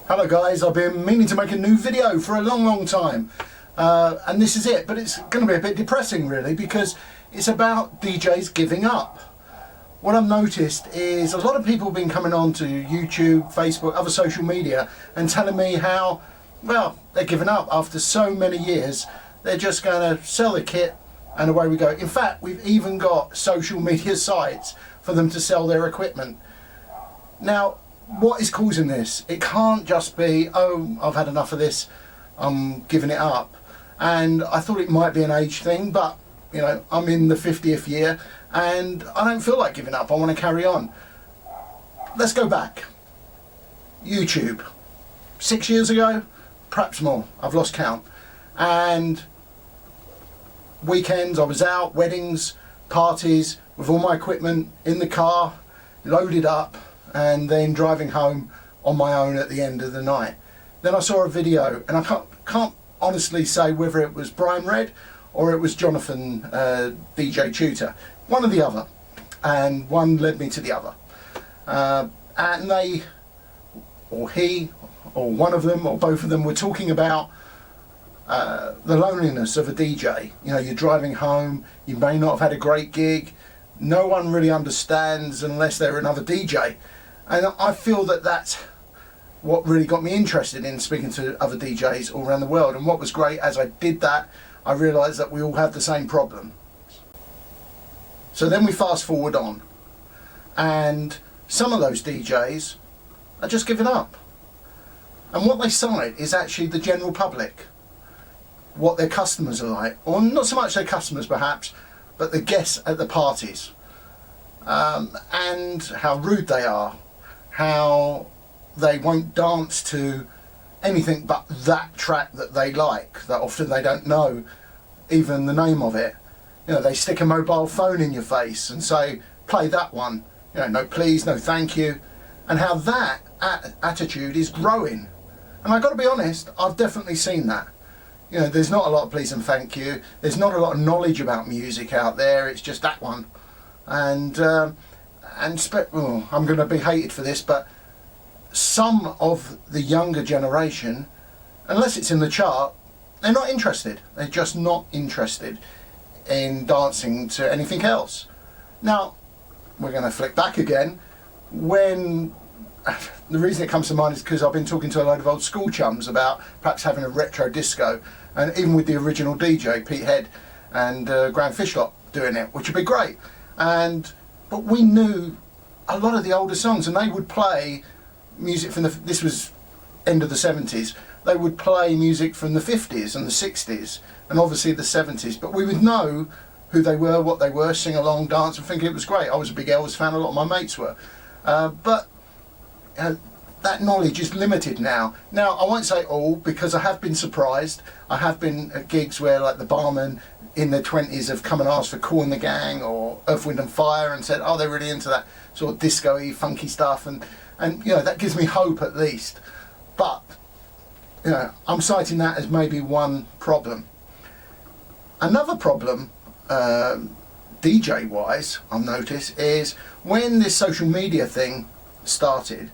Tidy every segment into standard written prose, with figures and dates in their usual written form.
Hello guys, I've been meaning to make a new video for a long time and this is it, but it's going to be a bit depressing really because it's about DJs giving up. What I've noticed is a lot of people have been coming on to YouTube, Facebook, other social media and telling me how, well, they're giving up after so many years. They're just going to sell the kit and away we go. In fact, we've even got social media sites for them to sell their equipment. Now, what is causing this? It can't just be, oh, I've had enough of this, I'm giving it up. And I thought it might be an age thing, but you know, I'm in the 50th year and I don't feel like giving up. I want to carry on. Let's go back. YouTube. 6 years ago, perhaps more, I've lost count. And weekends I was out, weddings, parties, with all my equipment in the car, loaded up, and then driving home on my own at the end of the night. Then I saw a video, and I can't honestly say whether it was Brian Red or it was Jonathan, DJ Tutor, one or the other, and one led me to the other. And they, or he, or one of them, or both of them were talking about the loneliness of a DJ. You know, you're driving home, you may not have had a great gig, no one really understands unless they're another DJ. And I feel that that's what really got me interested in speaking to other DJs all around the world. And what was great, as I did that, I realised that we all have the same problem. So then we fast forward on, and some of those DJs are just giving up. And what they cite is actually the general public, what their customers are like, or not so much their customers perhaps, but the guests at the parties, and how rude they are, how they won't dance to anything but that track that they like, that often they don't know even the name of it. You know, they stick a mobile phone in your face and say, play that one, you know, no please, no thank you, and how that attitude is growing. And I've got to be honest, I've definitely seen that. You know, there's not a lot of please and thank you, there's not a lot of knowledge about music out there, it's just that one. And I'm going to be hated for this, but some of the younger generation, unless it's in the chart, they're not interested. They're just not interested in dancing to anything else. Now, we're going to flick back again. When the reason it comes to mind is because I've been talking to a load of old school chums about perhaps having a retro disco, and even with the original DJ, Pete Head and Graham Fishlock doing it, which would be great. But we knew a lot of the older songs, and they would play music from this was end of the 70s, they would play music from the 50s and the 60s and obviously the 70s, but we would know who they were, what they were, sing along, dance and think it was great. I was a big Elvis fan, a lot of my mates were, but that knowledge is limited now. Now I won't say all, because I have been surprised. I have been at gigs where like the barman in their 20s have come and asked for Kool and the Gang or Earth, Wind and Fire and said, oh, they're really into that sort of disco-y, funky stuff, and you know, that gives me hope at least. But you know, I'm citing that as maybe one problem. Another problem, DJ wise, I've noticed, is when this social media thing started,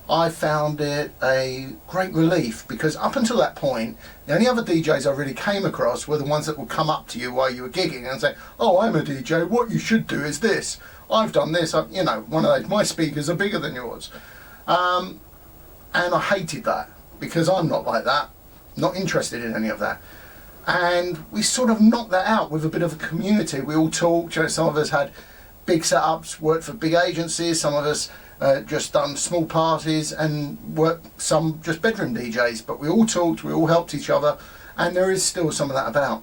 I found it a great relief, because up until that point, the only other DJs I really came across were the ones that would come up to you while you were gigging and say, oh, I'm a DJ, what you should do is this, I've done this, you know, one of those, my speakers are bigger than yours. And I hated that, because I'm not like that, not interested in any of that. And we sort of knocked that out with a bit of a community. We all talked, you know, some of us had big setups, worked for big agencies, some of us just done small parties, and worked some just bedroom DJs, but we all talked, we all helped each other, and there is still some of that about.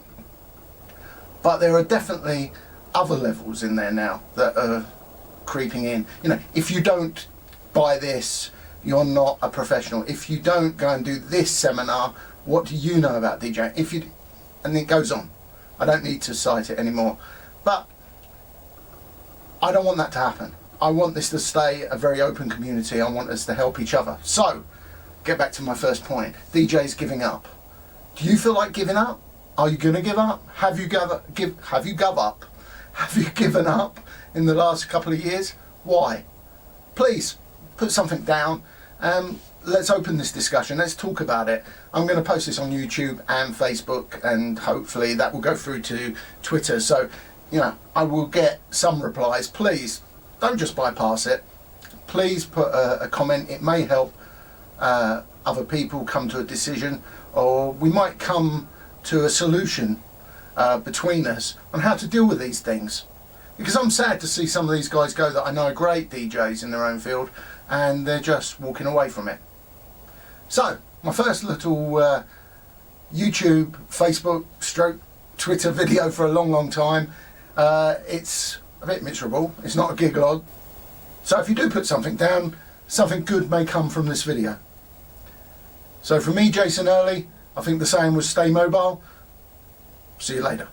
But there are definitely other levels in there now that are creeping in. You know, if you don't buy this, you're not a professional. If you don't go and do this seminar, what do you know about DJing? If you, and it goes on. I don't need to cite it anymore. But I don't want that to happen. I want this to stay a very open community. I want us to help each other. So, get back to my first point. DJs giving up. Do you feel like giving up? Are you going to give up? Have you given up? Have you given up in the last couple of years? Why? Please put something down. let's open this discussion. Let's talk about it. I'm going to post this on YouTube and Facebook, and hopefully that will go through to Twitter. So, you know, I will get some replies. Please don't just bypass it. Please put a comment. It may help other people come to a decision, or we might come to a solution between us on how to deal with these things. Because I'm sad to see some of these guys go that I know are great DJs in their own field, and they're just walking away from it. So, my first little YouTube, Facebook, stroke, Twitter video for a long time. It's a bit miserable. It's not a gig log. So if you do put something down, something good may come from this video. So from me, Jason Early, I think the saying was stay mobile. See you later.